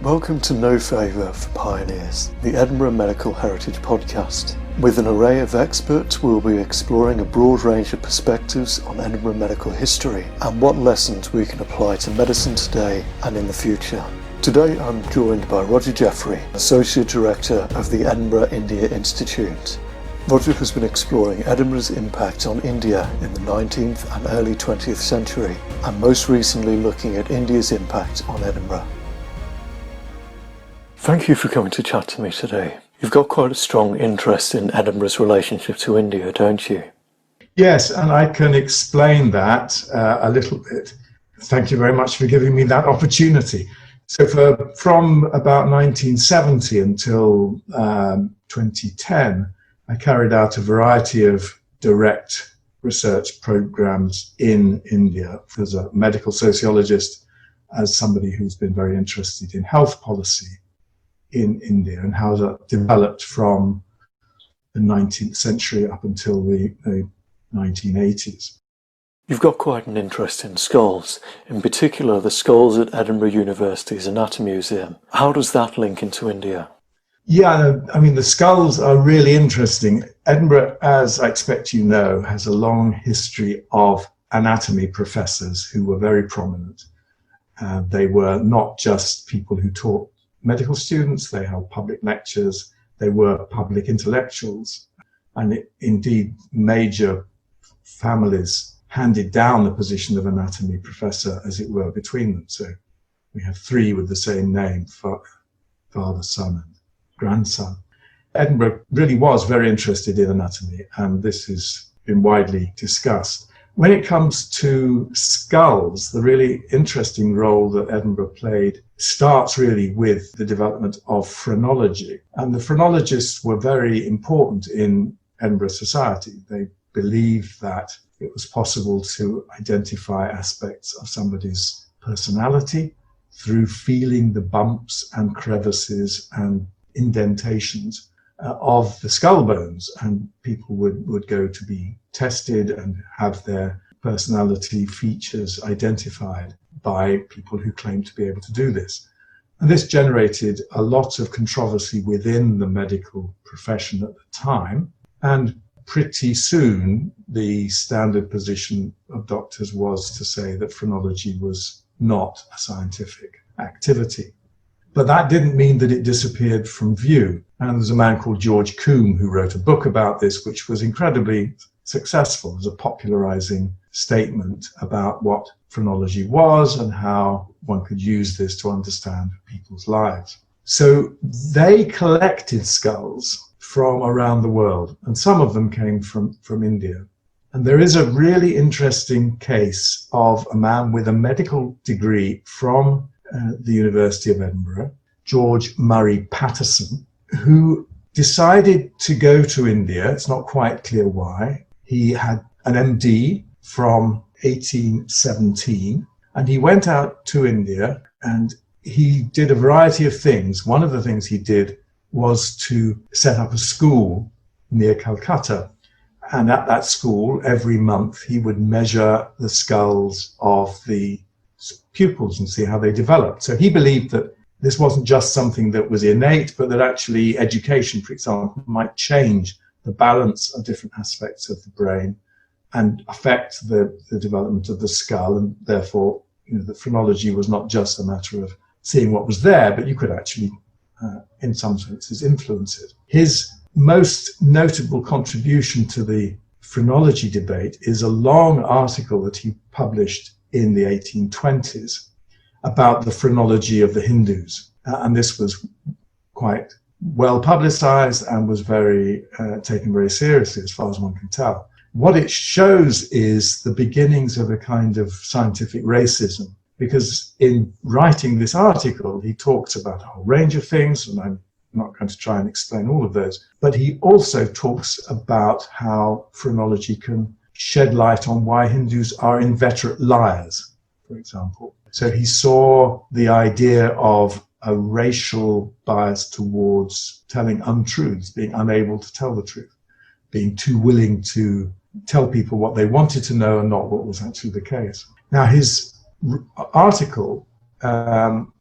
Welcome to No Favour for Pioneers, the Edinburgh Medical Heritage Podcast. With an array of experts, we'll be exploring a broad range of perspectives on Edinburgh medical history and what lessons we can apply to medicine today and in the future. Today I'm joined by Roger Jeffrey, Associate Director of the Edinburgh India Institute. Roger has been exploring Edinburgh's impact on India in the 19th and early 20th century, and most recently looking at India's impact on Edinburgh. Thank you for coming to chat to me today. You've got quite a strong interest in Edinburgh's relationship to India, don't you? Yes, and I can explain that a little bit. Thank you very much for giving me that opportunity. So from about 1970 until 2010, I carried out a variety of direct research programs in India as a medical sociologist, as somebody who's been very interested in health policy in India and how that developed from the 19th century up until the 1980s. You've got quite an interest in skulls, in particular the skulls at Edinburgh University's Anatomy Museum. How does that link into India? Yeah, I mean, the skulls are really interesting. Edinburgh, as I expect you know, has a long history of anatomy professors who were very prominent. They were not just people who taught medical students, they held public lectures, they were public intellectuals, and indeed major families handed down the position of anatomy professor, as it were, between them. So we have three with the same name, father, son, and grandson. Edinburgh really was very interested in anatomy, and this has been widely discussed. When it comes to skulls, the really interesting role that Edinburgh played starts really with the development of phrenology. And the phrenologists were very important in Edinburgh society. They believed that it was possible to identify aspects of somebody's personality through feeling the bumps and crevices and indentations of the skull bones, and people would go to be tested and have their personality features identified by people who claimed to be able to do this. And this generated a lot of controversy within the medical profession at the time, and pretty soon the standard position of doctors was to say that phrenology was not a scientific activity. But that didn't mean that it disappeared from view. And there's a man called George Combe who wrote a book about this, which was incredibly successful as a popularizing statement about what phrenology was and how one could use this to understand people's lives. So they collected skulls from around the world, and some of them came from India. And there is a really interesting case of a man with a medical degree from the University of Edinburgh, George Murray Patterson, who decided to go to India. It's not quite clear why. He had an MD from 1817, and he went out to India and he did a variety of things. One of the things he did was to set up a school near Calcutta. And at that school, every month, he would measure the skulls of the pupils and see how they developed. So he believed that this wasn't just something that was innate, but that actually education, for example, might change the balance of different aspects of the brain and affect the development of the skull. And therefore, the phrenology was not just a matter of seeing what was there, but you could actually, in some senses, influence it. His most notable contribution to the phrenology debate is a long article that he published in the 1820s about the phrenology of the Hindus. And this was quite well publicized and was taken very seriously as far as one can tell. What it shows is the beginnings of a kind of scientific racism, because in writing this article, he talks about a whole range of things, and I'm not going to try and explain all of those, but he also talks about how phrenology can shed light on why Hindus are inveterate liars, for example. So he saw the idea of a racial bias towards telling untruths, being unable to tell the truth, being too willing to tell people what they wanted to know and not what was actually the case. Now, his article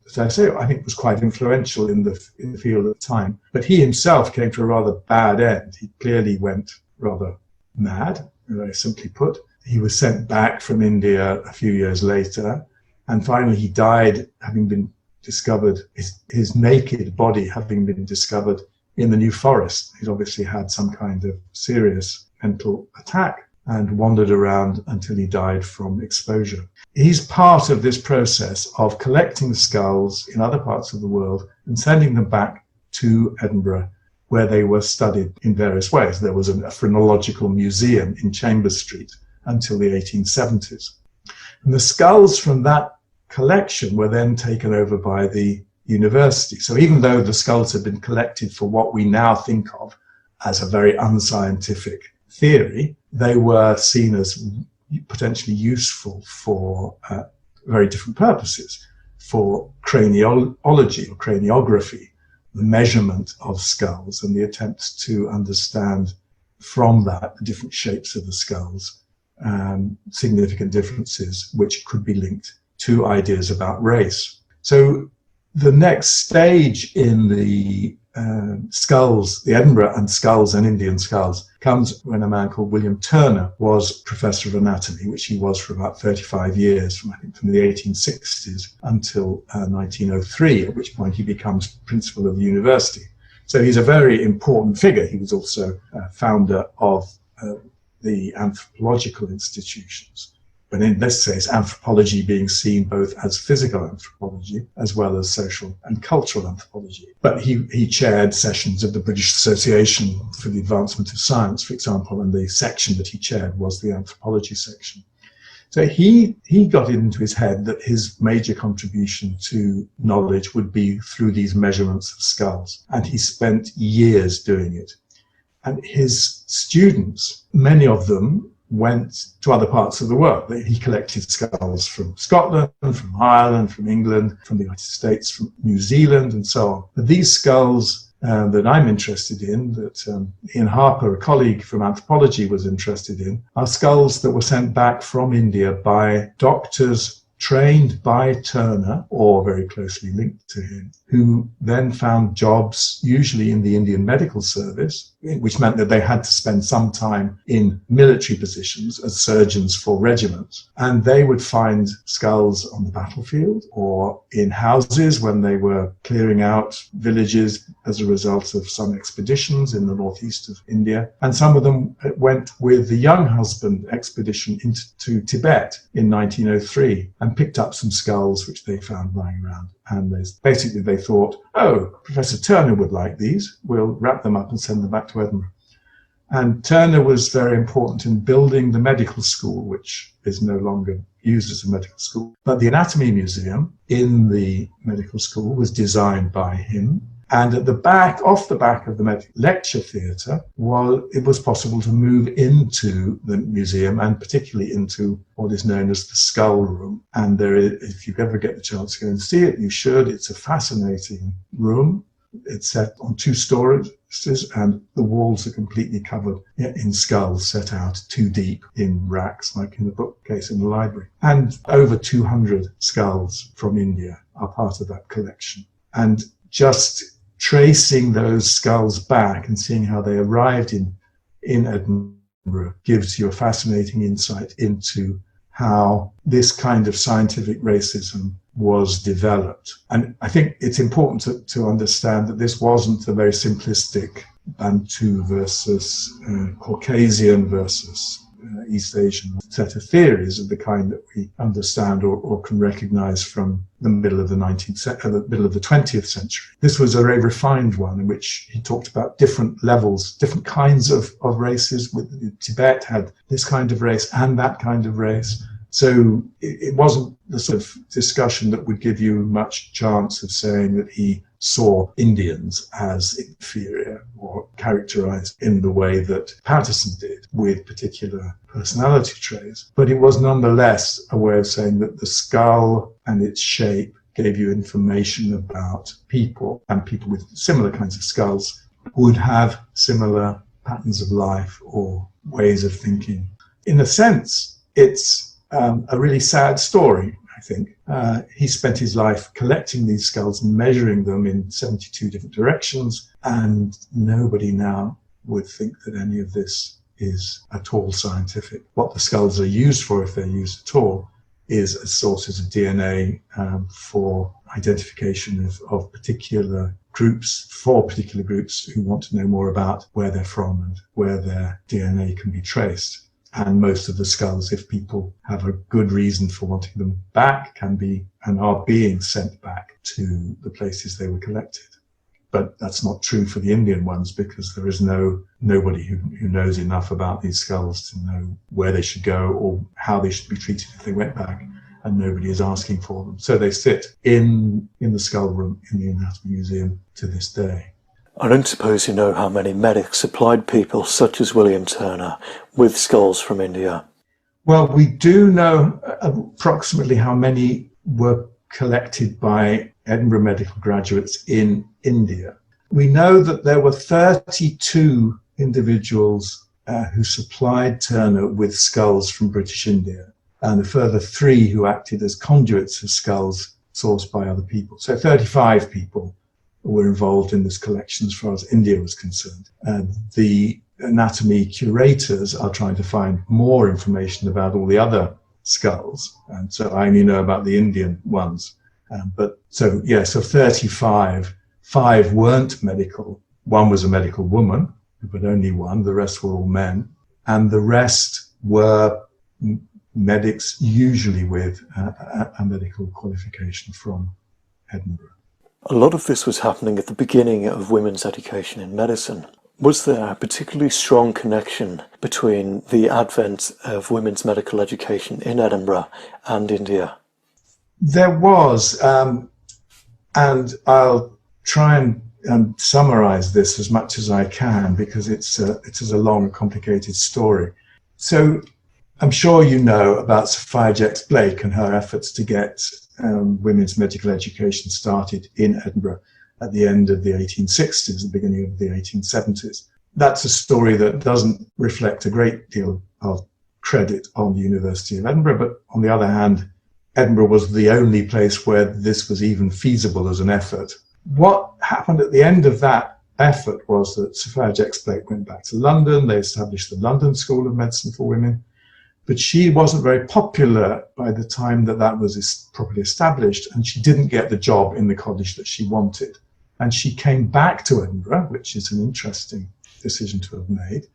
as I say, I think was quite influential in the field at the time. But he himself came to a rather bad end. He clearly went rather mad, very simply put. He was sent back from India a few years later, and finally he died having been discovered, his naked body having been discovered in the New Forest. He'd obviously had some kind of serious mental attack and wandered around until he died from exposure. He's part of this process of collecting skulls in other parts of the world and sending them back to Edinburgh, where they were studied in various ways. There was a phrenological museum in Chambers Street until the 1870s. And the skulls from that collection were then taken over by the university. So even though the skulls had been collected for what we now think of as a very unscientific theory, they were seen as potentially useful for very different purposes, for craniology or craniography, the measurement of skulls and the attempts to understand from that the different shapes of the skulls, significant differences which could be linked to ideas about race. So the next stage in the skulls, the Edinburgh and skulls and Indian skulls, comes when a man called William Turner was professor of anatomy, which he was for about 35 years, from the 1860s until 1903, at which point he becomes principal of the university. So he's a very important figure. He was also founder of the anthropological institutions, but in this case, anthropology being seen both as physical anthropology as well as social and cultural anthropology. But he chaired sessions of the British Association for the Advancement of Science, for example, and the section that he chaired was the anthropology section. So he got it into his head that his major contribution to knowledge would be through these measurements of skulls, and he spent years doing it. And his students, many of them, went to other parts of the world. He collected skulls from Scotland, from Ireland, from England, from the United States, from New Zealand, and so on. But these skulls that I'm interested in, that Ian Harper, a colleague from anthropology, was interested in, are skulls that were sent back from India by doctors trained by Turner or very closely linked to him, who then found jobs usually in the Indian medical service, which meant that they had to spend some time in military positions as surgeons for regiments. And they would find skulls on the battlefield or in houses when they were clearing out villages as a result of some expeditions in the northeast of India. And some of them went with the young husband expedition into Tibet in 1903 and picked up some skulls which they found lying around. And they thought, oh, Professor Turner would like these. We'll wrap them up and send them back to Edinburgh. And Turner was very important in building the medical school, which is no longer used as a medical school. But the Anatomy Museum in the medical school was designed by him. And at the back, off the back of the lecture theatre, it was possible to move into the museum and particularly into what is known as the skull room. And if you ever get the chance to go and see it, you should. It's a fascinating room. It's set on 2 stories and the walls are completely covered in skulls set out 2 deep in racks, like in the bookcase in the library. And over 200 skulls from India are part of that collection. And just tracing those skulls back and seeing how they arrived in Edinburgh gives you a fascinating insight into how this kind of scientific racism was developed. And I think it's important to understand that this wasn't a very simplistic Bantu versus Caucasian versus East Asian set of theories of the kind that we understand or can recognize from the middle of the 20th century. This was a very refined one in which he talked about different levels, different kinds of races. Tibet had this kind of race and that kind of race. So it wasn't the sort of discussion that would give you much chance of saying that he saw Indians as inferior or characterized in the way that Patterson did with particular personality traits. But it was nonetheless a way of saying that the skull and its shape gave you information about people, and people with similar kinds of skulls would have similar patterns of life or ways of thinking. In a sense, it's a really sad story, I think. He spent his life collecting these skulls and measuring them in 72 different directions, and nobody now would think that any of this is at all scientific. What the skulls are used for, if they're used at all, is as sources of DNA for identification of particular groups, for particular groups who want to know more about where they're from and where their DNA can be traced. And most of the skulls, if people have a good reason for wanting them back, can be and are being sent back to the places they were collected. But that's not true for the Indian ones, because there is nobody who knows enough about these skulls to know where they should go or how they should be treated if they went back, and nobody is asking for them. So they sit in the skull room in the Anatomy Museum to this day. I don't suppose you know how many medics supplied people such as William Turner with skulls from India? Well, we do know approximately how many were collected by Edinburgh medical graduates in India. We know that there were 32 individuals who supplied Turner with skulls from British India, and a further 3 who acted as conduits of skulls sourced by other people. So 35 people were involved in this collection as far as India was concerned. The anatomy curators are trying to find more information about all the other skulls, and so I only know about the Indian ones. So 35, 5 weren't medical. 1 was a medical woman, but only 1. The rest were all men, and the rest were medics, usually with a medical qualification from Edinburgh. A lot of this was happening at the beginning of women's education in medicine. Was there a particularly strong connection between the advent of women's medical education in Edinburgh and India? There was, and I'll try and summarize this as much as I can, because it's a long and complicated story. So I'm sure you know about Sophia Jex-Blake and her efforts to get women's medical education started in Edinburgh at the end of the 1860s, the beginning of the 1870s. That's a story that doesn't reflect a great deal of credit on the University of Edinburgh, but on the other hand, Edinburgh was the only place where this was even feasible as an effort. What happened at the end of that effort was that Sophia Jex-Blake went back to London. They established the London School of Medicine for Women, but she wasn't very popular by the time that was properly established, and she didn't get the job in the college that she wanted. And she came back to Edinburgh, which is an interesting decision to have made,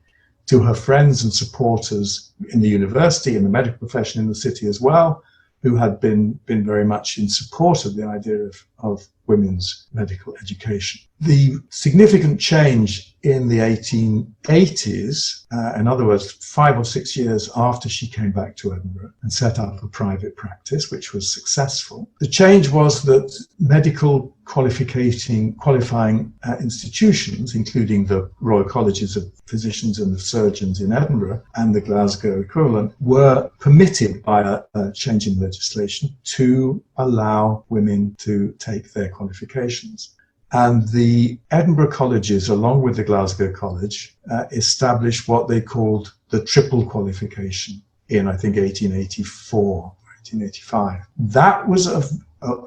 to her friends and supporters in the university, in the medical profession in the city as well, who had been very much in support of the idea of women's medical education. The significant change in the 1880s, in other words, 5 or 6 years after she came back to Edinburgh and set up a private practice, which was successful, the change was that medical qualifying institutions, including the Royal Colleges of Physicians and of Surgeons in Edinburgh and the Glasgow equivalent, were permitted by a change in legislation to allow women to take their qualifications. And the Edinburgh colleges, along with the Glasgow College, established what they called the triple qualification in, I think, 1884, 1885. That was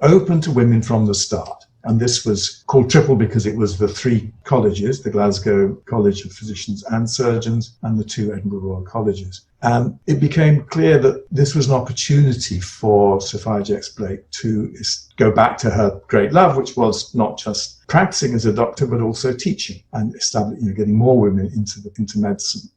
open to women from the start. And this was called triple because it was the 3 colleges, the Glasgow College of Physicians and Surgeons and the 2 Edinburgh Royal Colleges. And it became clear that this was an opportunity for Sophia Jex-Blake to go back to her great love, which was not just practicing as a doctor, but also teaching and getting more women into medicine.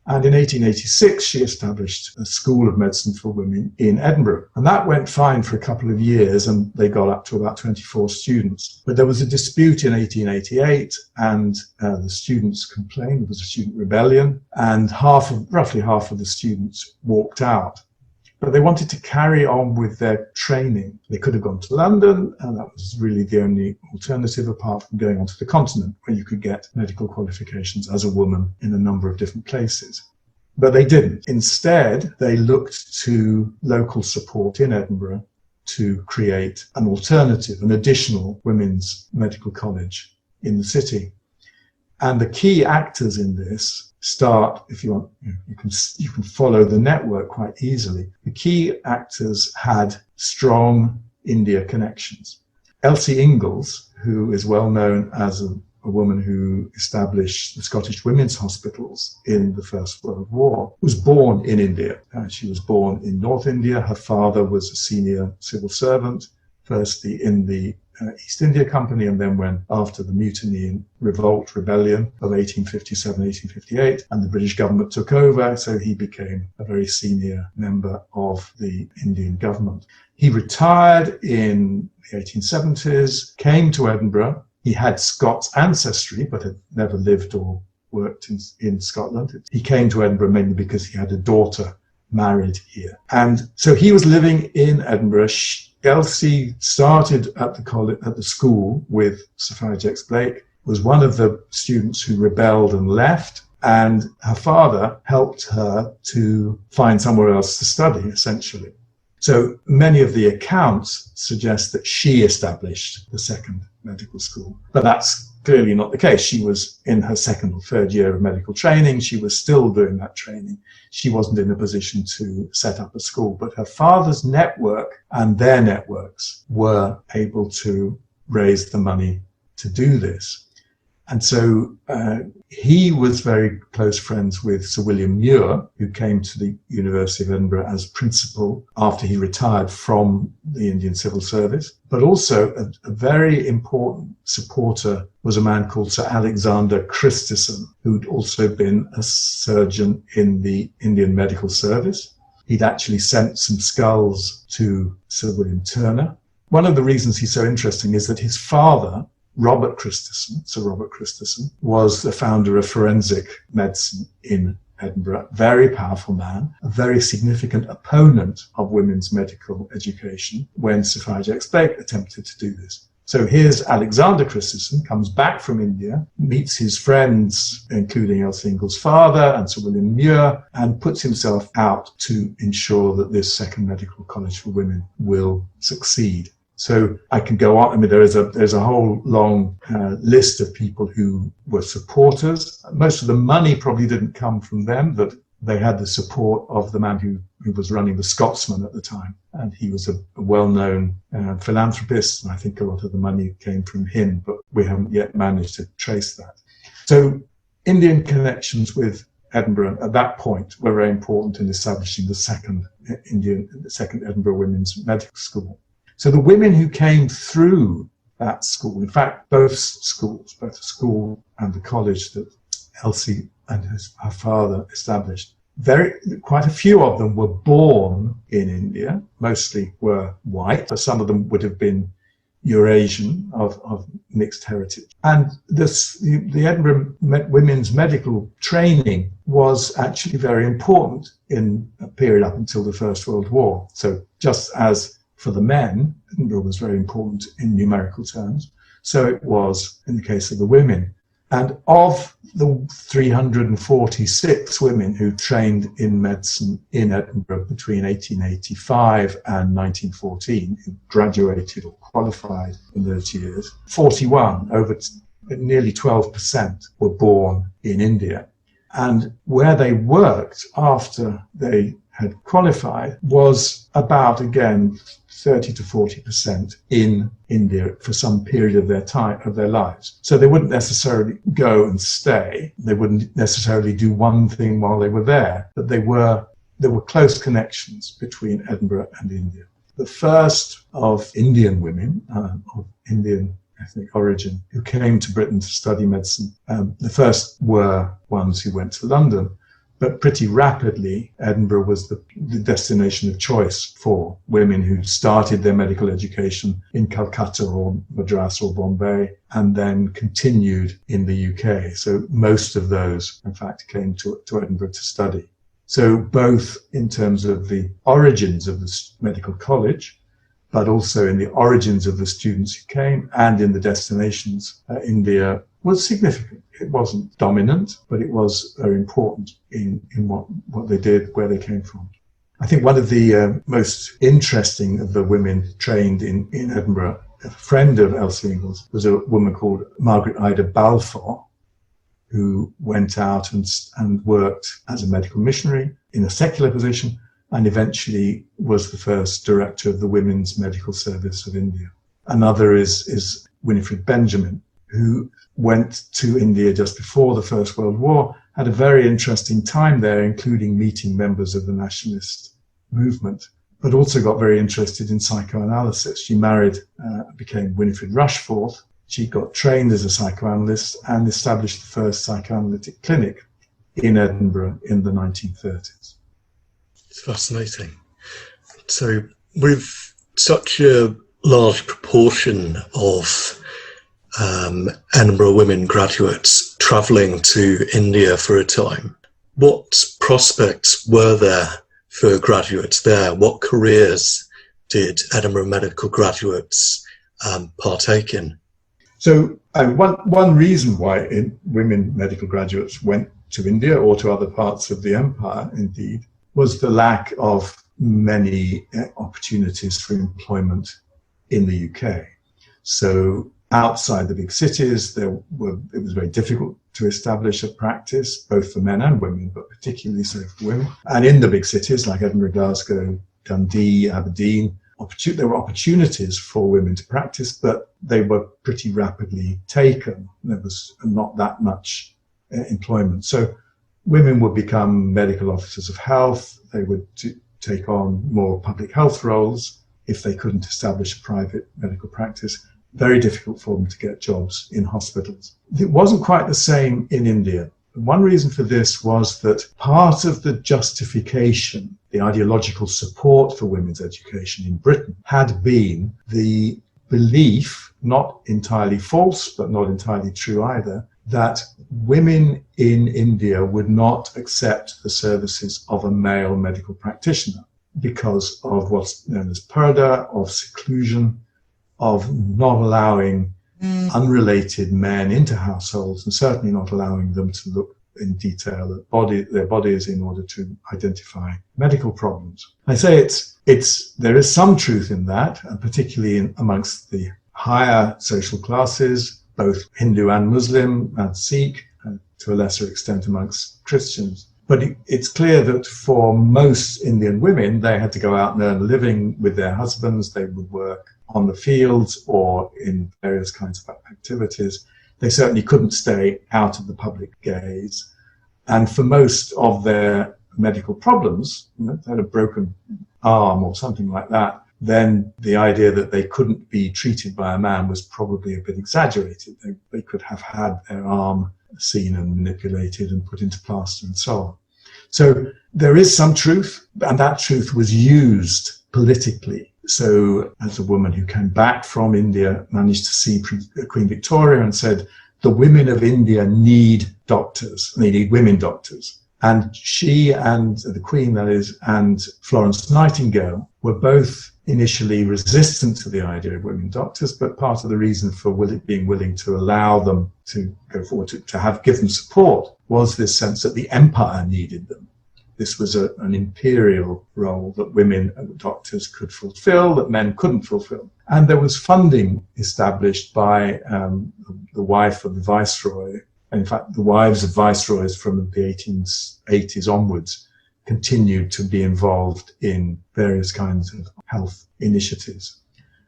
And in 1886, she established a School of Medicine for Women in Edinburgh. And that went fine for a couple of years, and they got up to about 24 students. But there was a dispute in 1888, and the students complained. There was a student rebellion, and roughly half of the students walked out. But they wanted to carry on with their training. They could have gone to London, and that was really the only alternative apart from going on to the continent, where you could get medical qualifications as a woman in a number of different places. But they didn't. Instead, they looked to local support in Edinburgh to create an alternative, an additional women's medical college in the city. And the key actors in this start, if you want, you can follow the network quite easily. The key actors had strong India connections. Elsie Ingalls, who is well known as a woman who established the Scottish Women's Hospitals in the First World War, was born in India. She was born in North India. Her father was a senior civil servant, firstly in the East India Company, and then when, after the mutiny and rebellion of 1857-1858, and the British government took over, so he became a very senior member of the Indian government. He retired in the 1870s, came to Edinburgh. He had Scots ancestry, but had never lived or worked in Scotland. He came to Edinburgh mainly because he had a daughter married here. And so he was living in Edinburgh. Elsie started at the school with Sophia Jex-Blake, was one of the students who rebelled and left, and her father helped her to find somewhere else to study, essentially. So many of the accounts suggest that she established the second medical school, but that's clearly not the case. She was in her second or third year of medical training. She was still doing that training. She wasn't in a position to set up a school, but her father's network and their networks were able to raise the money to do this. And so he was very close friends with Sir William Muir, who came to the University of Edinburgh as principal after he retired from the Indian Civil Service. But also a very important supporter was a man called Sir Alexander Christison, who'd also been a surgeon in the Indian Medical Service. He'd actually sent some skulls to Sir William Turner. One of the reasons he's so interesting is that his father, Sir Robert Christison, was the founder of forensic medicine in Edinburgh, very powerful man, a very significant opponent of women's medical education when Sophia Jex-Blake attempted to do this. So here's Alexander Christison, comes back from India, meets his friends, including Elsie Ingalls' father and Sir William Muir, and puts himself out to ensure that this second medical college for women will succeed. So I can go on. I mean, there's a whole long list of people who were supporters. Most of the money probably didn't come from them, but they had the support of the man who was running the Scotsman at the time. And he was a well-known philanthropist, and I think a lot of the money came from him, but we haven't yet managed to trace that. So Indian connections with Edinburgh at that point were very important in establishing the second Edinburgh Women's Medical School. So the women who came through that school, in fact, both schools, both the school and the college that Elsie and her father established, quite a few of them were born in India, mostly were white, but some of them would have been Eurasian of mixed heritage. And the Edinburgh women's medical training was actually very important in a period up until the First World War. So just as for the men, Edinburgh was very important in numerical terms, so it was in the case of the women. And of the 346 women who trained in medicine in Edinburgh between 1885 and 1914, who graduated or qualified in those years, 41, nearly 12%, were born in India. And where they worked after they had qualified was about, again, 30 to 40% in India for some period of their lives. So they wouldn't necessarily go and stay. They wouldn't necessarily do one thing while they were there, but there were close connections between Edinburgh and India. The first of Indian women, of Indian ethnic origin, who came to Britain to study medicine, the first were ones who went to London. But pretty rapidly, Edinburgh was the destination of choice for women who started their medical education in Calcutta or Madras or Bombay and then continued in the UK. So most of those, in fact, came to Edinburgh to study. So both in terms of the origins of the medical college, but also in the origins of the students who came and in the destinations, India was significant. It wasn't dominant, but it was very important in what they did, where they came from. I think one of the most interesting of the women trained in Edinburgh, a friend of Elsie Ingalls, was a woman called Margaret Ida Balfour, who went out and worked as a medical missionary in a secular position, and eventually was the first director of the Women's Medical Service of India. Another is Winifred Benjamin, who went to India just before the First World War, had a very interesting time there, including meeting members of the nationalist movement, but also got very interested in psychoanalysis. She married, became Winifred Rushforth. She got trained as a psychoanalyst and established the first psychoanalytic clinic in Edinburgh in the 1930s. It's fascinating. So with such a large proportion of Edinburgh women graduates travelling to India for a time, what prospects were there for graduates there? What careers did Edinburgh medical graduates partake in? So one reason why women medical graduates went to India or to other parts of the empire, indeed, was the lack of many opportunities for employment in the UK. So outside the big cities, it was very difficult to establish a practice, both for men and women, but particularly so for women. And in the big cities like Edinburgh, Glasgow, Dundee, Aberdeen, there were opportunities for women to practice, but they were pretty rapidly taken. There was not that much employment. So women would become medical officers of health. They would take on more public health roles if they couldn't establish a private medical practice. Very difficult for them to get jobs in hospitals. It wasn't quite the same in India. One reason for this was that part of the justification, the ideological support for women's education in Britain, had been the belief, not entirely false, but not entirely true either, that women in India would not accept the services of a male medical practitioner because of what's known as purdah, of seclusion, of not allowing unrelated men into households, and certainly not allowing them to look in detail at their bodies in order to identify medical problems. I say there is some truth in that, and particularly amongst the higher social classes, both Hindu and Muslim and Sikh, and to a lesser extent amongst Christians. But it's clear that for most Indian women, they had to go out and earn a living with their husbands. They would work on the fields or in various kinds of activities. They certainly couldn't stay out of the public gaze. And for most of their medical problems, they had a broken arm or something like that, then the idea that they couldn't be treated by a man was probably a bit exaggerated. They could have had their arm seen and manipulated and put into plaster and so on. So there is some truth, and that truth was used politically. So as a woman who came back from India managed to see Queen Victoria and said, the women of India need doctors, they need women doctors. And she and the Queen, that is, and Florence Nightingale were both initially resistant to the idea of women doctors, but part of the reason for being willing to allow them to go forward, to give them support, was this sense that the empire needed them. This was an imperial role that women doctors could fulfill, that men couldn't fulfill. And there was funding established by the wife of the viceroy. In fact, the wives of viceroys from the 1880s onwards continued to be involved in various kinds of health initiatives.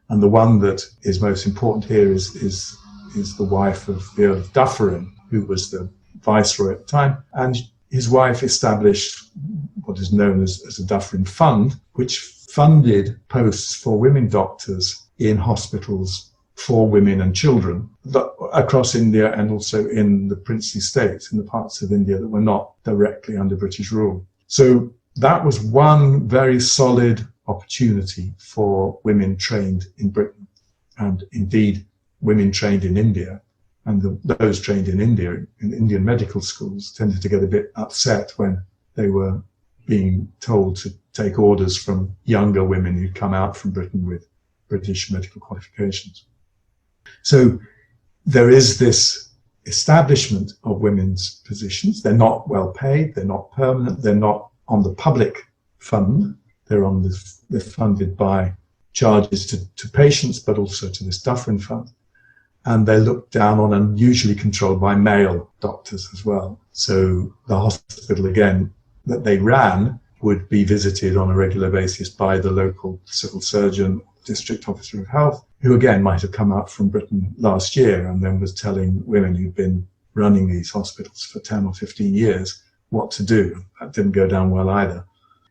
And the one that is most important here is the wife of the Earl of Dufferin, who was the viceroy at the time. And his wife established what is known as a Dufferin Fund, which funded posts for women doctors in hospitals for women and children across India and also in the princely states, in the parts of India that were not directly under British rule. So that was one very solid opportunity for women trained in Britain, and indeed women trained in India. And those trained in India, in Indian medical schools, tended to get a bit upset when they were being told to take orders from younger women who'd come out from Britain with British medical qualifications. So there is this establishment of women's positions. They're not well paid, they're not permanent, they're not on the public fund. They're funded by charges to patients, but also to this Dufferin Fund. and they're looked down on and usually controlled by male doctors as well. So the hospital, again, that they ran would be visited on a regular basis by the local civil surgeon, district officer of health, who again might have come out from Britain last year and then was telling women who'd been running these hospitals for 10 or 15 years what to do. That didn't go down well either.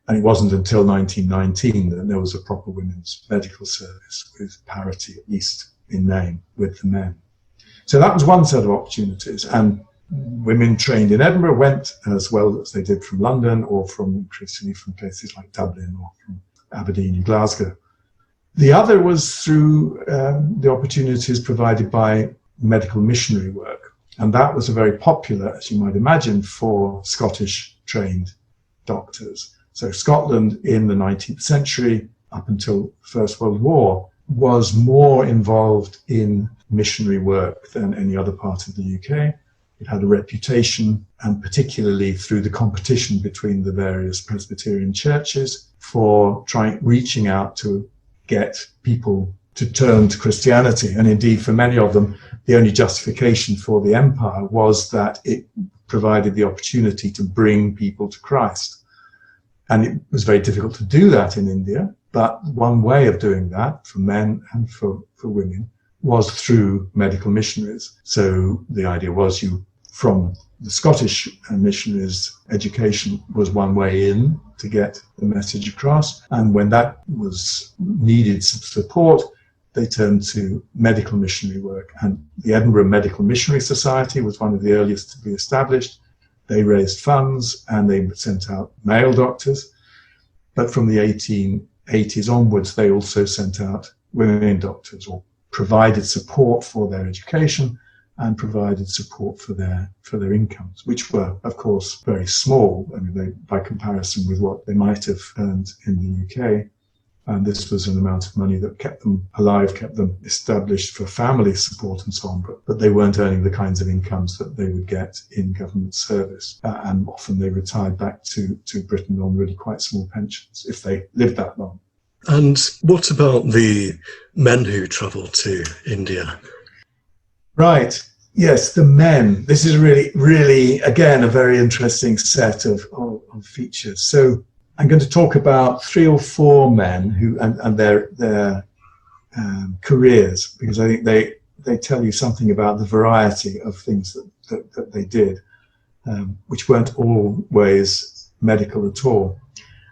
And it wasn't until 1919 that there was a proper women's medical service with parity, at least in name, with the men. So that was one set of opportunities. And women trained in Edinburgh went as well as they did from London or from increasingly from places like Dublin or from Aberdeen and Glasgow. The other was through the opportunities provided by medical missionary work. And that was a very popular, as you might imagine, for Scottish trained doctors. So Scotland in the 19th century, up until the First World War, was more involved in missionary work than any other part of the UK. It had a reputation, and particularly through the competition between the various Presbyterian churches, for reaching out to get people to turn to Christianity. And indeed, for many of them, the only justification for the empire was that it provided the opportunity to bring people to Christ. And it was very difficult to do that in India. But one way of doing that for men and for women was through medical missionaries. So the idea was from the Scottish missionaries, education was one way in to get the message across. And when that was needed some support, they turned to medical missionary work. And the Edinburgh Medical Missionary Society was one of the earliest to be established. They raised funds and they sent out male doctors. But from the 1880s onwards, they also sent out women doctors, or provided support for their education and provided support for their incomes, which were, of course, very small. I mean, by comparison with what they might have earned in the UK. And this was an amount of money that kept them alive, kept them established for family support and so on, but they weren't earning the kinds of incomes that they would get in government service. And often they retired back to Britain on really quite small pensions, if they lived that long. And what about the men who travelled to India? Right. Yes, the men. This is really, again, a very interesting set of features. So I'm going to talk about 3 or 4 men who and their careers, because I think they tell you something about the variety of things that they did, which weren't always medical at all.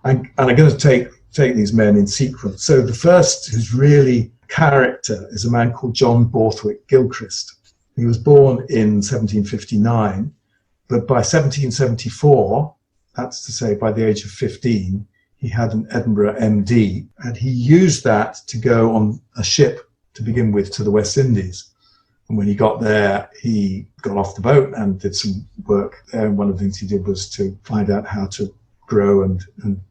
And I'm going to take these men in sequence. So the first, who's really character, is a man called John Borthwick Gilchrist. He was born in 1759, but by 1774, that's to say by the age of 15, he had an Edinburgh MD, and he used that to go on a ship to begin with to the West Indies. And when he got there, he got off the boat and did some work there. And one of the things he did was to find out how to grow and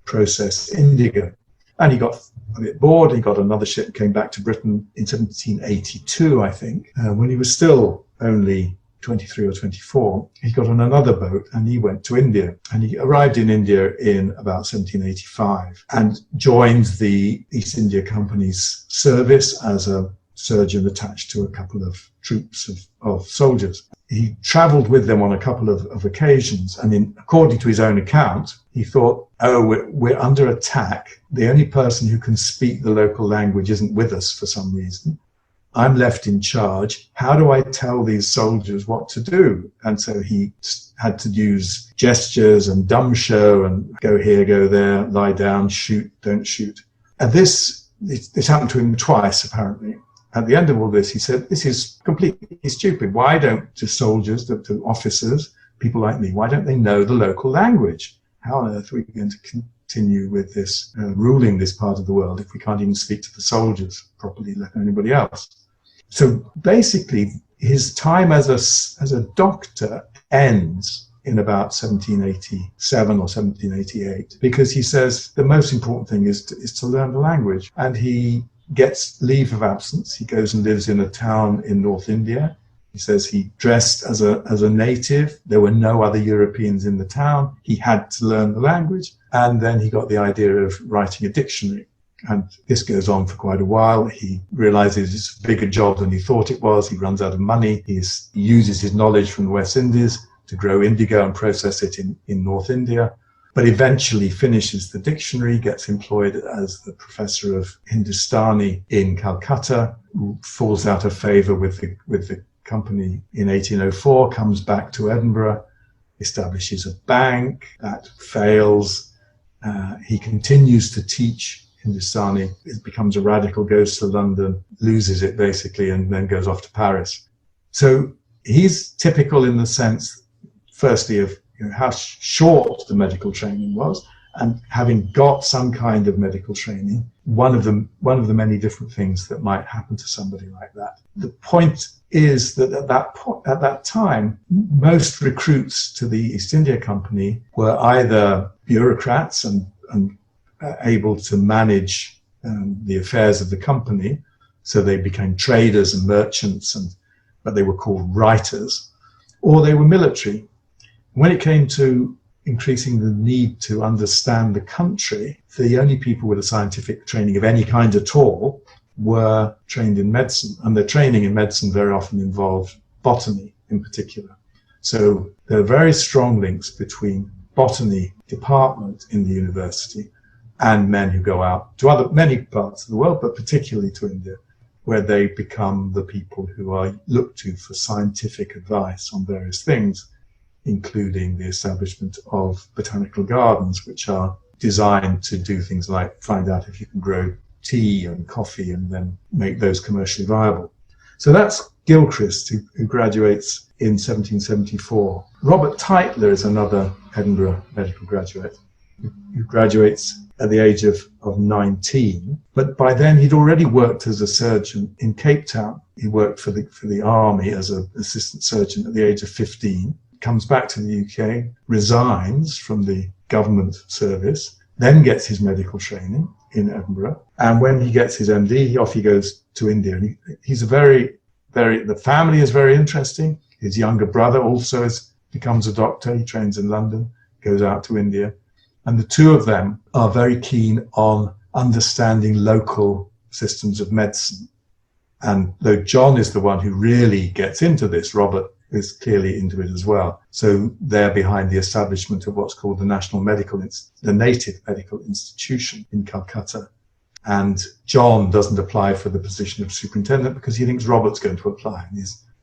process indigo. And he got a bit bored. He got another ship, came back to Britain in 1782, I think, when he was still only 23 or 24. He got on another boat and he went to India. And he arrived in India in about 1785 and joined the East India Company's service as a surgeon attached to a couple of troops of soldiers. He travelled with them on a couple of occasions, and according to his own account, he thought, we're under attack. The only person who can speak the local language isn't with us for some reason. I'm left in charge. How do I tell these soldiers what to do? And so he had to use gestures and dumb show and go here, go there, lie down, shoot, don't shoot. And this happened to him twice, apparently. At the end of all this, he said, this is completely stupid. Why don't the soldiers, the officers, people like me, why don't they know the local language? How on earth are we going to continue with this, ruling this part of the world if we can't even speak to the soldiers properly, let anybody else? So basically, his time as a doctor ends in about 1787 or 1788, because he says the most important thing is to learn the language. And he gets leave of absence. He goes and lives in a town in North India. He says he dressed as a native. There were no other Europeans in the town. He had to learn the language. And then he got the idea of writing a dictionary. And this goes on for quite a while. He realizes it's a bigger job than he thought it was. He runs out of money. He uses his knowledge from the West Indies to grow indigo and process it in North India, but eventually finishes the dictionary, gets employed as the professor of Hindustani in Calcutta, falls out of favour with the company in 1804, comes back to Edinburgh, establishes a bank. That fails. He continues to teach Hindustani. It becomes a radical, goes to London, loses it basically, and then goes off to Paris. So he's typical in the sense, firstly, of how short the medical training was, and having got some kind of medical training, one of the many different things that might happen to somebody like that. The point is that at that time, most recruits to the East India Company were either bureaucrats and able to manage the affairs of the company, so they became traders and merchants, but they were called writers, or they were military. When it came to increasing the need to understand the country, the only people with a scientific training of any kind at all were trained in medicine, and their training in medicine very often involved botany in particular. So there are very strong links between botany department in the university and men who go out to many parts of the world, but particularly to India, where they become the people who are looked to for scientific advice on various things, including the establishment of botanical gardens, which are designed to do things like find out if you can grow tea and coffee and then make those commercially viable. So that's Gilchrist, who graduates in 1774. Robert Tytler is another Edinburgh medical graduate who graduates at the age of 19, but by then he'd already worked as a surgeon in Cape Town. He worked for the army as an assistant surgeon at the age of 15. Comes back to the UK, resigns from the government service, then gets his medical training in Edinburgh. And when he gets his MD, off he goes to India. And he's the family is very interesting. His younger brother also becomes a doctor. He trains in London, goes out to India. And the two of them are very keen on understanding local systems of medicine. And though John is the one who really gets into this, Robert is clearly into it as well. So they're behind the establishment of what's called the the Native Medical Institution in Calcutta. And John doesn't apply for the position of superintendent because he thinks Robert's going to apply.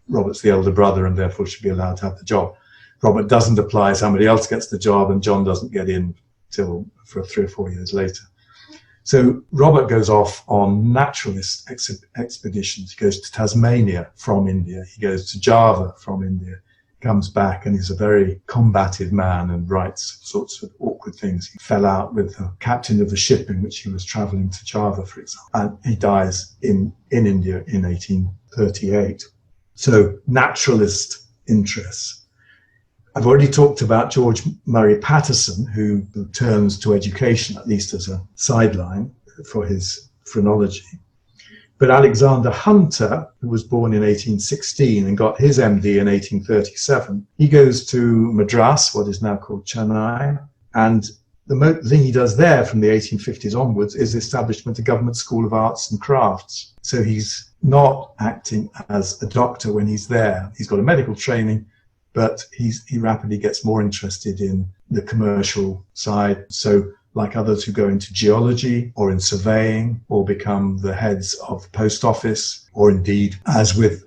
Robert's the elder brother and therefore should be allowed to have the job. Robert doesn't apply, somebody else gets the job, and John doesn't get in till for 3 or 4 years later. So Robert goes off on naturalist expeditions. He goes to Tasmania from India. He goes to Java from India, comes back, and he's a very combative man and writes sorts of awkward things. He fell out with the captain of the ship in which he was traveling to Java, for example, and he dies in India in 1838. So naturalist interests. I've already talked about George Murray Patterson, who turns to education, at least as a sideline, for his phrenology. But Alexander Hunter, who was born in 1816 and got his MD in 1837, he goes to Madras, what is now called Chennai, and the thing he does there from the 1850s onwards is the establishment of government school of arts and crafts. So he's not acting as a doctor when he's there. He's got a medical training, but he rapidly gets more interested in the commercial side. So like others who go into geology or in surveying or become the heads of the post office, or indeed, as with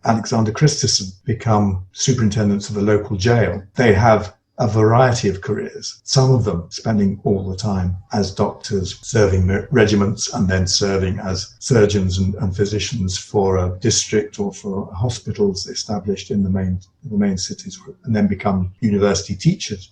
Alexander Christensen, become superintendents of a local jail. They have a variety of careers, some of them spending all the time as doctors, serving regiments and then serving as surgeons and physicians for a district or for hospitals established in the main cities, and then become university teachers.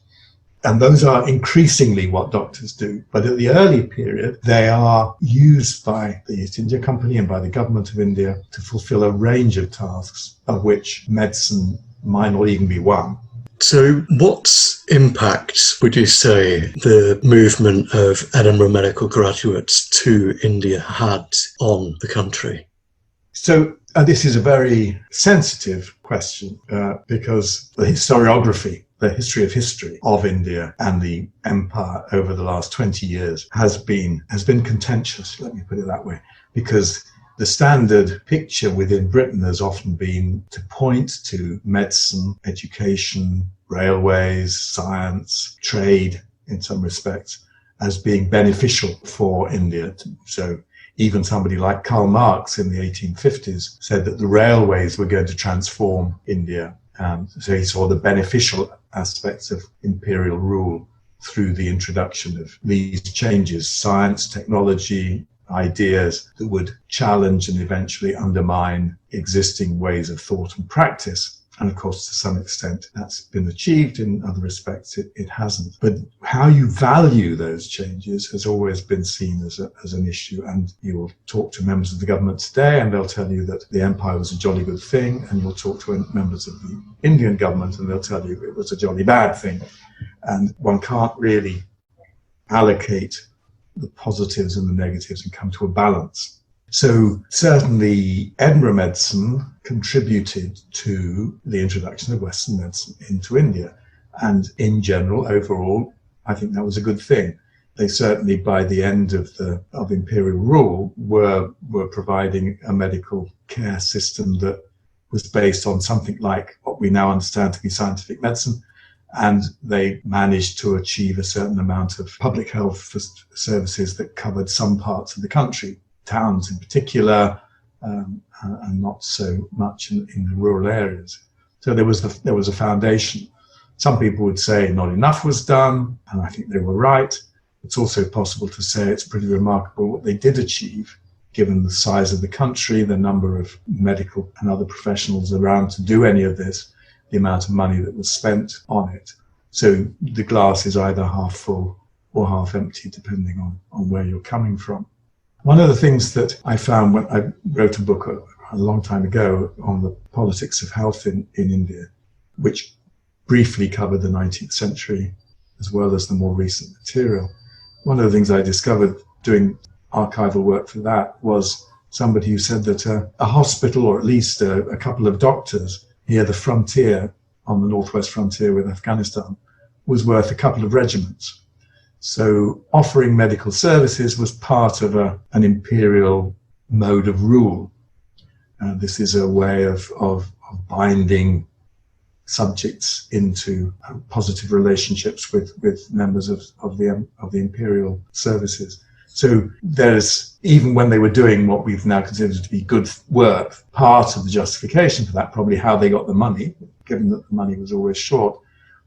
And those are increasingly what doctors do. But at the early period, they are used by the East India Company and by the government of India to fulfill a range of tasks, of which medicine might not even be one. So what impact would you say the movement of Edinburgh medical graduates to India had on the country? So this is a very sensitive question because the historiography the history of India and the empire over the last 20 years has been contentious, let me put it that way, because the standard picture within Britain has often been to point to medicine, education, railways, science, trade in some respects as being beneficial for India. So even somebody like Karl Marx in the 1850s said that the railways were going to transform India. So he saw the beneficial aspects of imperial rule through the introduction of these changes, science, technology, ideas that would challenge and eventually undermine existing ways of thought and practice. And of course, to some extent, that's been achieved. In other respects, it hasn't. But how you value those changes has always been seen as an issue. And you will talk to members of the government today, and they'll tell you that the empire was a jolly good thing. And you'll talk to members of the Indian government, and they'll tell you it was a jolly bad thing. And one can't really allocate the positives and the negatives and come to a balance. So certainly Edinburgh medicine contributed to the introduction of Western medicine into India. And in general, overall, I think that was a good thing. They certainly, by the end of imperial rule, were providing a medical care system that was based on something like what we now understand to be scientific medicine. And they managed to achieve a certain amount of public health services that covered some parts of the country, towns in particular, and not so much in the rural areas. So there was a foundation. Some people would say not enough was done, and I think they were right. It's also possible to say it's pretty remarkable what they did achieve, given the size of the country, the number of medical and other professionals around to do any of this, the amount of money that was spent on it. So the glass is either half full or half empty, depending on where you're coming from. One of the things that I found when I wrote a book a long time ago on the politics of health in India, which briefly covered the 19th century as well as the more recent material. One of the things I discovered doing archival work for that was somebody who said that a hospital, or at least a couple of doctors near the frontier, on the northwest frontier with Afghanistan, was worth a couple of regiments. So offering medical services was part of an imperial mode of rule. This is a way of binding subjects into positive relationships with members of the imperial services. So there's, even when they were doing what we've now considered to be good work, part of the justification for that, probably how they got the money, given that the money was always short,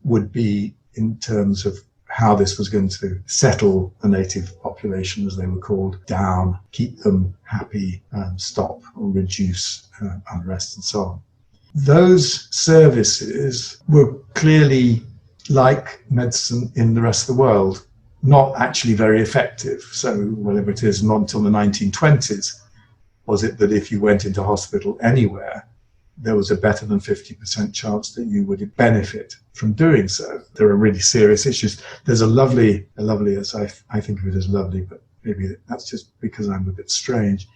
would be in terms of how this was going to settle the native population, as they were called, down, keep them happy, stop or reduce unrest and so on. Those services were clearly, like medicine in the rest of the world, not actually very effective. So whatever it is, not until the 1920s was it that if you went into hospital anywhere, there was a better than 50% chance that you would benefit from doing so. There are really serious issues. There's a lovely, as I think of it as lovely, but maybe that's just because I'm a bit strange,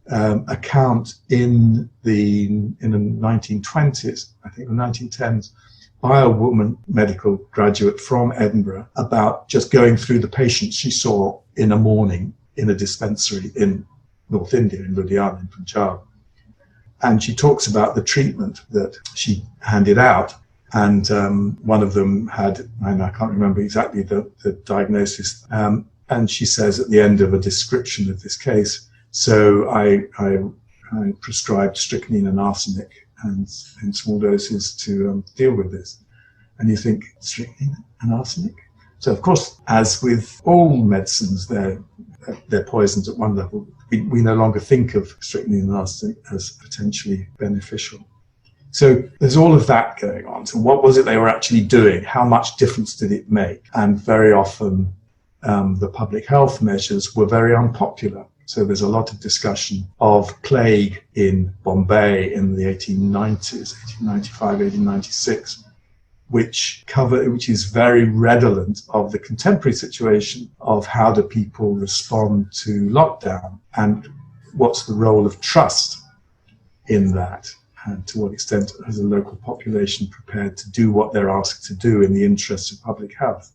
account in the 1920s, I think the 1910s, by a woman medical graduate from Edinburgh about just going through the patients she saw in a morning in a dispensary in North India, in Ludhiana, in Punjab. And she talks about the treatment that she handed out. And one of them had, and I can't remember exactly the diagnosis, and she says at the end of a description of this case, so I prescribed strychnine and arsenic and in small doses to deal with this. And you think, strychnine and arsenic? So of course, as with all medicines, they're poisons at one level. We no longer think of strychnine and arsenic as potentially beneficial. So there's all of that going on. So what was it they were actually doing? How much difference did it make? And very often the public health measures were very unpopular. So there's a lot of discussion of plague in Bombay in the 1890s, 1895, 1896, which is very redolent of the contemporary situation of how do people respond to lockdown and what's the role of trust in that. and to what extent is the local population prepared to do what they're asked to do in the interests of public health.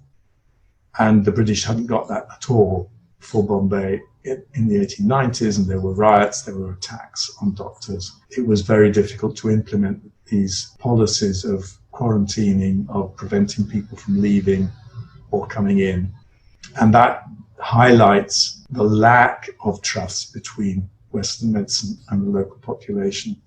And the British hadn't got that at all for Bombay in the 1890s, and there were riots, there were attacks on doctors. It was very difficult to implement these policies of quarantining, of preventing people from leaving or coming in. And that highlights the lack of trust between Western medicine and the local population.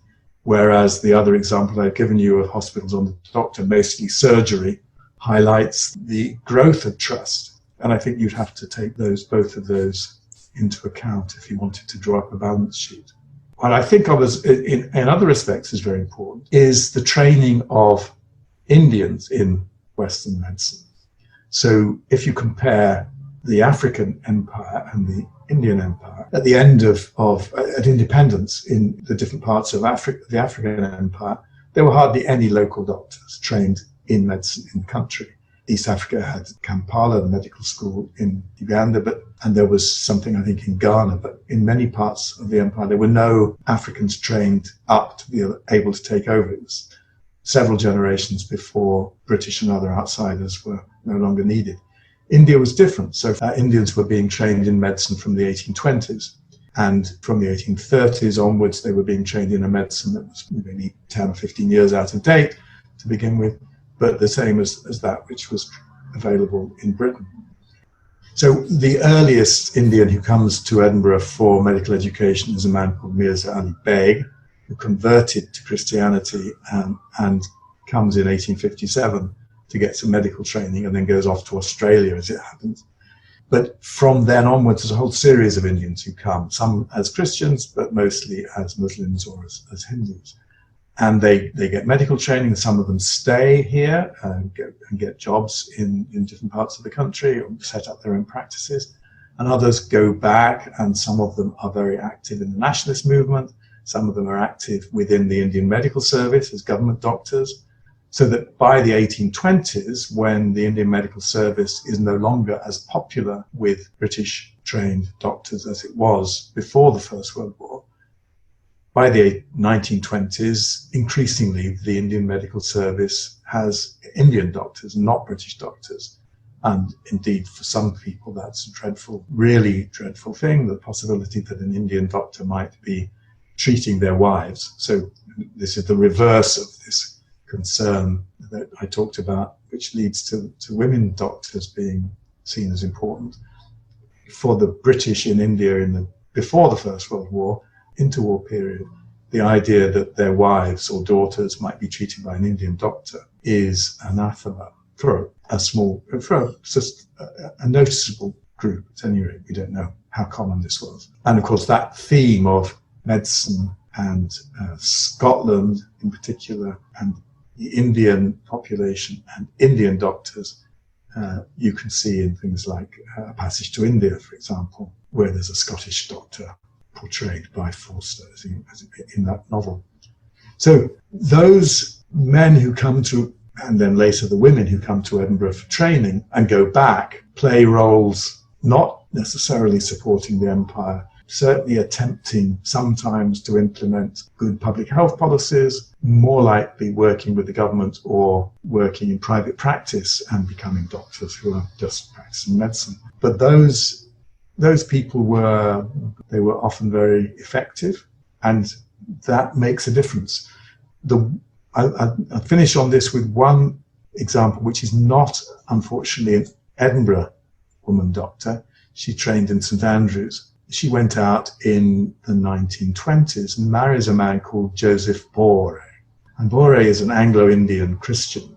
Whereas the other example I've given you of hospitals on the doctor, mostly surgery, highlights the growth of trust. And I think you'd have to take both of those into account if you wanted to draw up a balance sheet. What I think of as, in other respects, is very important is the training of Indians in Western medicine. So if you compare the African empire and the Indian empire, at the end at independence in the different parts of Africa, the African empire, there were hardly any local doctors trained in medicine in the country. East Africa had Kampala, the medical school in Uganda, and there was something, I think, in Ghana, but in many parts of the empire, there were no Africans trained up to be able to take over. It was several generations before British and other outsiders were no longer needed. India was different. So Indians were being trained in medicine from the 1820s. And from the 1830s onwards, they were being trained in a medicine that was maybe 10 or 15 years out of date to begin with, but the same as that which was available in Britain. So the earliest Indian who comes to Edinburgh for medical education is a man called Mirza Ali Beg, who converted to Christianity and comes in 1857 to get some medical training and then goes off to Australia, as it happens. But from then onwards, there's a whole series of Indians who come, some as Christians, but mostly as Muslims or as Hindus. And they get medical training. Some of them stay here and get jobs in different parts of the country or set up their own practices. And others go back, and some of them are very active in the nationalist movement. Some of them are active within the Indian Medical Service as government doctors. So that by the 1820s, when the Indian Medical Service is no longer as popular with British trained doctors as it was before the First World War, by the 1920s, increasingly, the Indian Medical Service has Indian doctors, not British doctors. And indeed, for some people, that's a dreadful, really dreadful thing, the possibility that an Indian doctor might be treating their wives. So this is the reverse of this concern that I talked about, which leads to women doctors being seen as important. For the British in India before the First World War, interwar period, the idea that their wives or daughters might be treated by an Indian doctor is anathema for just a noticeable group. At any rate, we don't know how common this was. And of course, that theme of medicine and Scotland in particular, and the Indian population and Indian doctors, you can see in things like A Passage to India, for example, where there's a Scottish doctor portrayed by Forster in that novel. So those men who come to, and then later the women who come to Edinburgh for training and go back, play roles not necessarily supporting the empire, certainly attempting sometimes to implement good public health policies, more likely working with the government or working in private practice and becoming doctors who are just practicing medicine. But those people were often very effective, and that makes a difference. I'll finish on this with one example, which is not, unfortunately, an Edinburgh woman doctor. She trained in St Andrews. She went out in the 1920s and marries a man called Joseph Bore. And Bore is an Anglo-Indian Christian.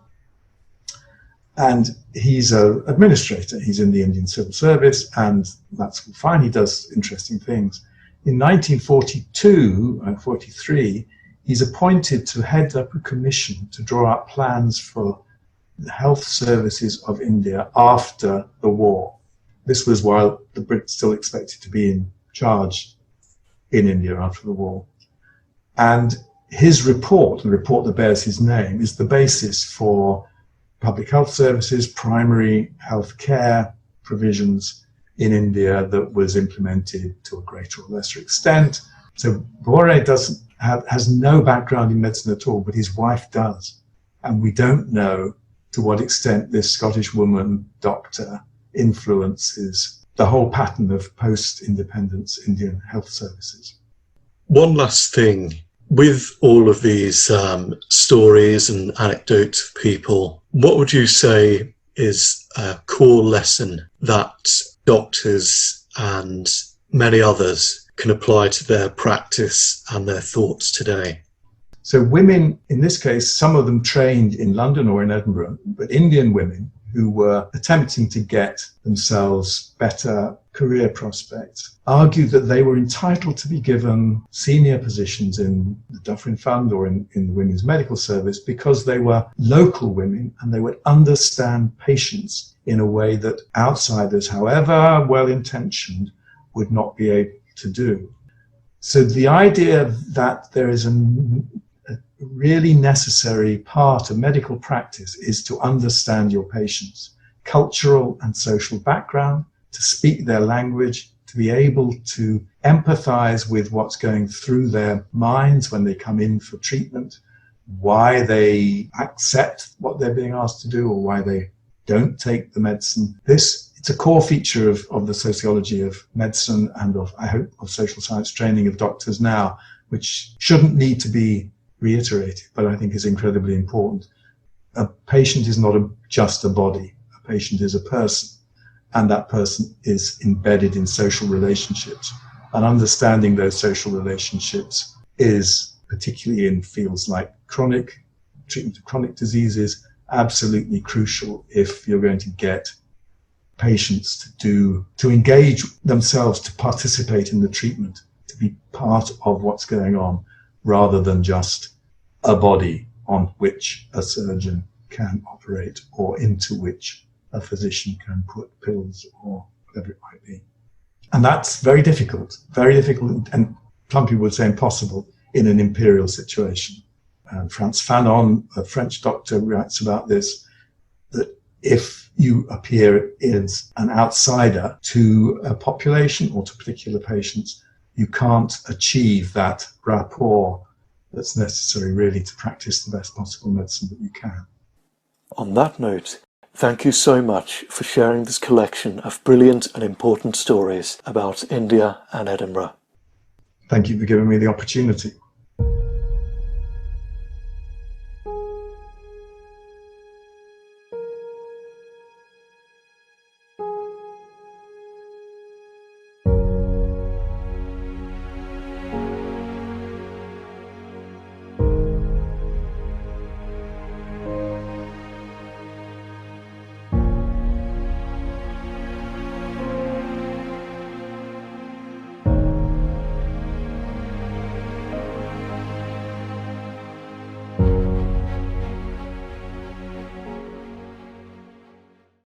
And he's an administrator. He's in the Indian Civil Service, and that's fine. He does interesting things. In 1942 and 43, he's appointed to head up a commission to draw up plans for the health services of India after the war. This was while the Brits still expected to be in charge in India after the war. And his report, the report that bears his name, is the basis for public health services, primary health care provisions in India that was implemented to a greater or lesser extent. So Bore doesn't has no background in medicine at all, but his wife does. And we don't know to what extent this Scottish woman doctor influences the whole pattern of post-independence Indian health services. One last thing, with all of these stories and anecdotes of people, what would you say is a core lesson that doctors and many others can apply to their practice and their thoughts today? So women, in this case, some of them trained in London or in Edinburgh, but Indian women who were attempting to get themselves better career prospects, argued that they were entitled to be given senior positions in the Dufferin Fund or in the Women's Medical Service because they were local women and they would understand patients in a way that outsiders, however well-intentioned, would not be able to do. So the idea that there is a really necessary part of medical practice is to understand your patients' cultural and social background, to speak their language, to be able to empathize with what's going through their minds when they come in for treatment, why they accept what they're being asked to do or why they don't take the medicine. It's a core feature of the sociology of medicine and of, I hope, of social science training of doctors now, which shouldn't need to be reiterated, but I think is incredibly important. A patient is not just a body. A patient is a person, and that person is embedded in social relationships. And understanding those social relationships is, particularly in fields like treatment of chronic diseases, absolutely crucial if you're going to get patients to engage themselves, to participate in the treatment, to be part of what's going on, rather than just a body on which a surgeon can operate or into which a physician can put pills or whatever it might be. And that's very difficult, and some people would say impossible in an imperial situation. Frantz Fanon, a French doctor, writes about this, that if you appear as an outsider to a population or to particular patients, you can't achieve that rapport that's necessary really to practice the best possible medicine that you can. On that note, thank you so much for sharing this collection of brilliant and important stories about India and Edinburgh. Thank you for giving me the opportunity.